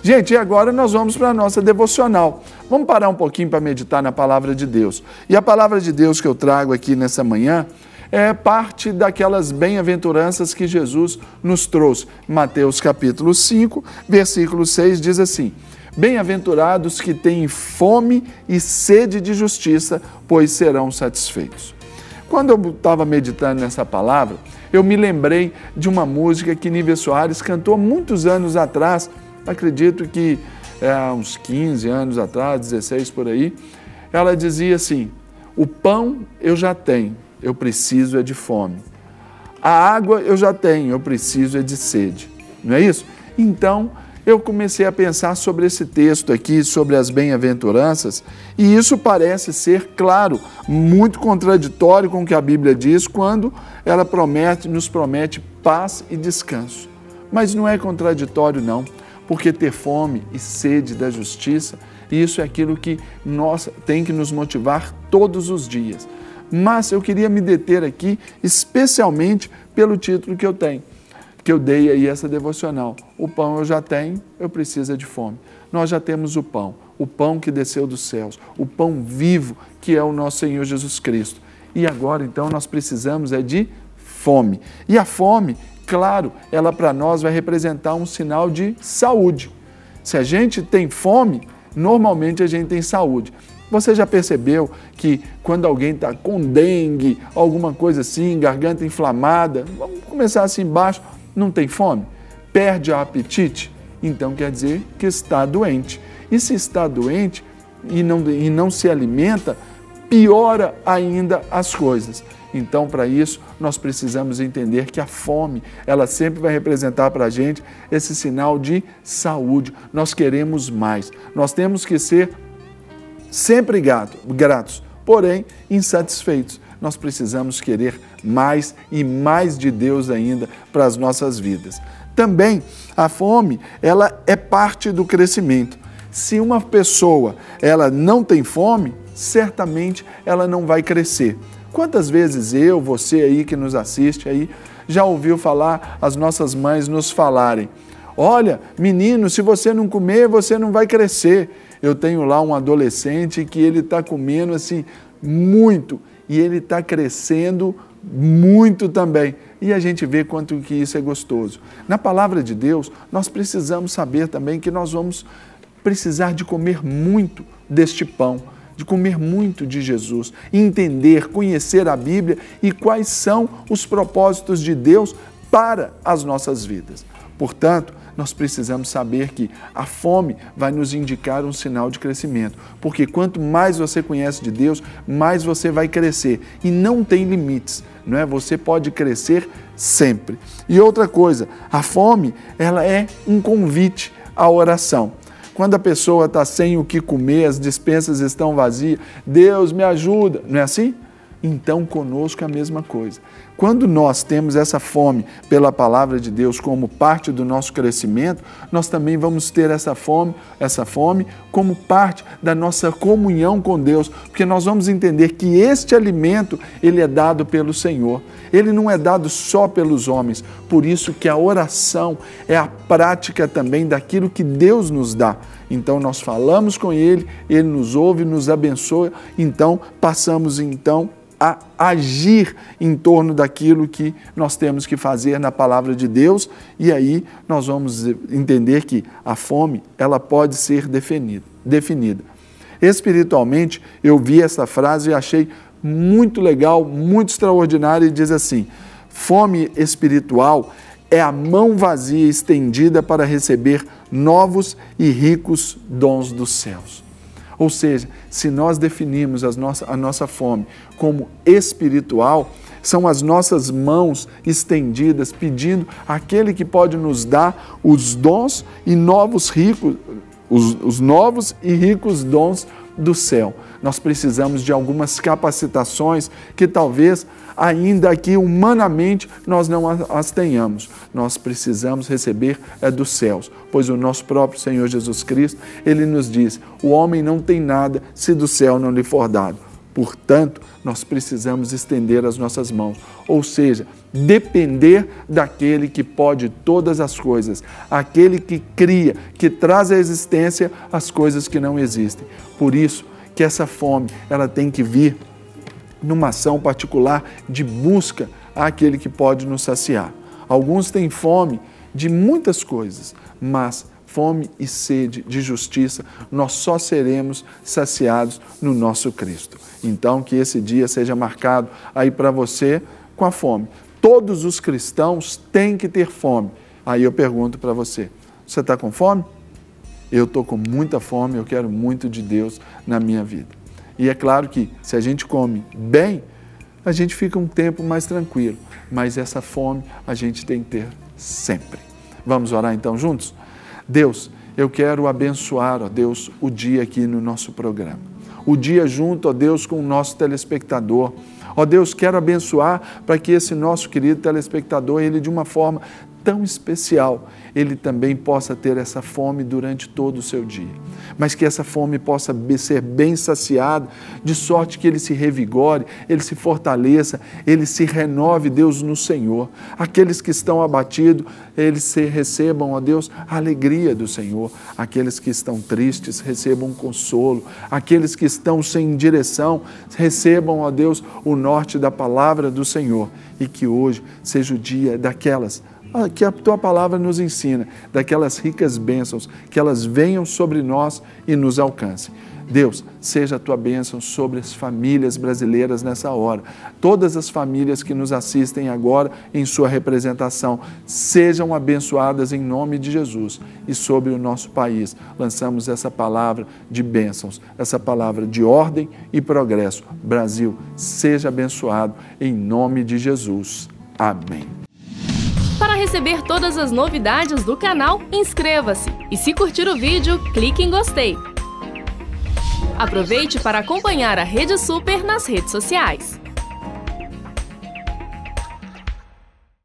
Gente, e agora nós vamos para a nossa devocional. Vamos parar um pouquinho para meditar na palavra de Deus. E a palavra de Deus que eu trago aqui nessa manhã é parte daquelas bem-aventuranças que Jesus nos trouxe. Mateus capítulo 5, versículo 6 diz assim: bem-aventurados que têm fome e sede de justiça, pois serão satisfeitos. Quando eu estava meditando nessa palavra, eu me lembrei de uma música que Nívia Soares cantou muitos anos atrás, acredito que há uns 15 anos atrás, 16 por aí. Ela dizia assim: o pão eu já tenho, eu preciso é de fome. A água eu já tenho, eu preciso é de sede. Não é isso? Então, eu comecei a pensar sobre esse texto aqui, sobre as bem-aventuranças, e isso parece ser, claro, muito contraditório com o que a Bíblia diz quando ela nos promete paz e descanso. Mas não é contraditório não, porque ter fome e sede da justiça, isso é aquilo que tem que nos motivar todos os dias. Mas eu queria me deter aqui, especialmente pelo título que eu dei aí essa devocional. O pão eu já tenho, eu preciso de fome. Nós já temos o pão que desceu dos céus, o pão vivo que é o nosso Senhor Jesus Cristo. E agora então nós precisamos de fome. E a fome, claro, ela para nós vai representar um sinal de saúde. Se a gente tem fome, normalmente a gente tem saúde. Você já percebeu que quando alguém está com dengue, alguma coisa assim, garganta inflamada, vamos começar assim embaixo, não tem fome? Perde o apetite? Então quer dizer que está doente. E se está doente e não se alimenta, piora ainda as coisas. Então, para isso, nós precisamos entender que a fome, ela sempre vai representar para a gente esse sinal de saúde. Nós queremos mais. Nós temos que ser sempre gratos, porém insatisfeitos. Nós precisamos querer mais e mais de Deus ainda para as nossas vidas. Também a fome, ela é parte do crescimento. Se uma pessoa ela não tem fome, certamente ela não vai crescer. Quantas vezes você aí que nos assiste aí, já ouviu falar, as nossas mães nos falarem: olha, menino, se você não comer, você não vai crescer. Eu tenho lá um adolescente que ele está comendo assim muito e ele está crescendo muito também. E a gente vê quanto que isso é gostoso. Na palavra de Deus, nós precisamos saber também que nós vamos precisar de comer muito deste pão, de comer muito de Jesus, entender, conhecer a Bíblia e quais são os propósitos de Deus para as nossas vidas. Portanto, nós precisamos saber que a fome vai nos indicar um sinal de crescimento, porque quanto mais você conhece de Deus, mais você vai crescer e não tem limites, não é? Você pode crescer sempre. E outra coisa, a fome, ela é um convite à oração. Quando a pessoa está sem o que comer, as despensas estão vazias, Deus me ajuda, não é assim? Então conosco é a mesma coisa. Quando nós temos essa fome pela palavra de Deus como parte do nosso crescimento, nós também vamos ter essa fome como parte da nossa comunhão com Deus, porque nós vamos entender que este alimento, ele é dado pelo Senhor. Ele não é dado só pelos homens, por isso que a oração é a prática também daquilo que Deus nos dá. Então nós falamos com Ele, Ele nos ouve, nos abençoa, então passamos a agir em torno daquilo que nós temos que fazer na palavra de Deus, e aí nós vamos entender que a fome, ela pode ser definida. Espiritualmente, eu vi essa frase e achei muito legal, muito extraordinária, e diz assim: fome espiritual é a mão vazia estendida para receber novos e ricos dons dos céus. Ou seja, se nós definimos a nossa fome como espiritual, são as nossas mãos estendidas pedindo àquele que pode nos dar os dons e os novos e ricos dons do céu. Nós precisamos de algumas capacitações que talvez ainda aqui humanamente nós não as tenhamos. Nós precisamos receber dos céus, pois o nosso próprio Senhor Jesus Cristo, Ele nos diz: o homem não tem nada se do céu não lhe for dado. Portanto, nós precisamos estender as nossas mãos, ou seja, depender daquele que pode todas as coisas, aquele que cria, que traz à existência as coisas que não existem. Por isso que essa fome, ela tem que vir numa ação particular de busca àquele que pode nos saciar. Alguns têm fome de muitas coisas, mas fome e sede de justiça, nós só seremos saciados no nosso Cristo. Então, que esse dia seja marcado aí para você com a fome. Todos os cristãos têm que ter fome. Aí eu pergunto para você, você está com fome? Eu estou com muita fome, eu quero muito de Deus na minha vida. E é claro que se a gente come bem, a gente fica um tempo mais tranquilo, mas essa fome a gente tem que ter sempre. Vamos orar então juntos? Deus, eu quero abençoar, ó Deus, o dia aqui no nosso programa. O dia junto, ó Deus, com o nosso telespectador. Ó Deus, quero abençoar para que esse nosso querido telespectador, ele de uma forma tão especial, ele também possa ter essa fome durante todo o seu dia. Mas que essa fome possa ser bem saciada, de sorte que ele se revigore, ele se fortaleça, ele se renove, Deus, no Senhor. Aqueles que estão abatidos, eles recebam, ó Deus, a alegria do Senhor. Aqueles que estão tristes, recebam um consolo. Aqueles que estão sem direção, recebam, ó Deus, o norte da palavra do Senhor. E que hoje seja o dia daquelas que a Tua palavra nos ensina, daquelas ricas bênçãos, que elas venham sobre nós e nos alcancem. Deus, seja a Tua bênção sobre as famílias brasileiras nessa hora. Todas as famílias que nos assistem agora em sua representação, sejam abençoadas em nome de Jesus. E sobre o nosso país, lançamos essa palavra de bênçãos, essa palavra de ordem e progresso. Brasil, seja abençoado em nome de Jesus. Amém. Para receber todas as novidades do canal, inscreva-se e, se curtir o vídeo, clique em gostei. Aproveite para acompanhar a Rede Super nas redes sociais.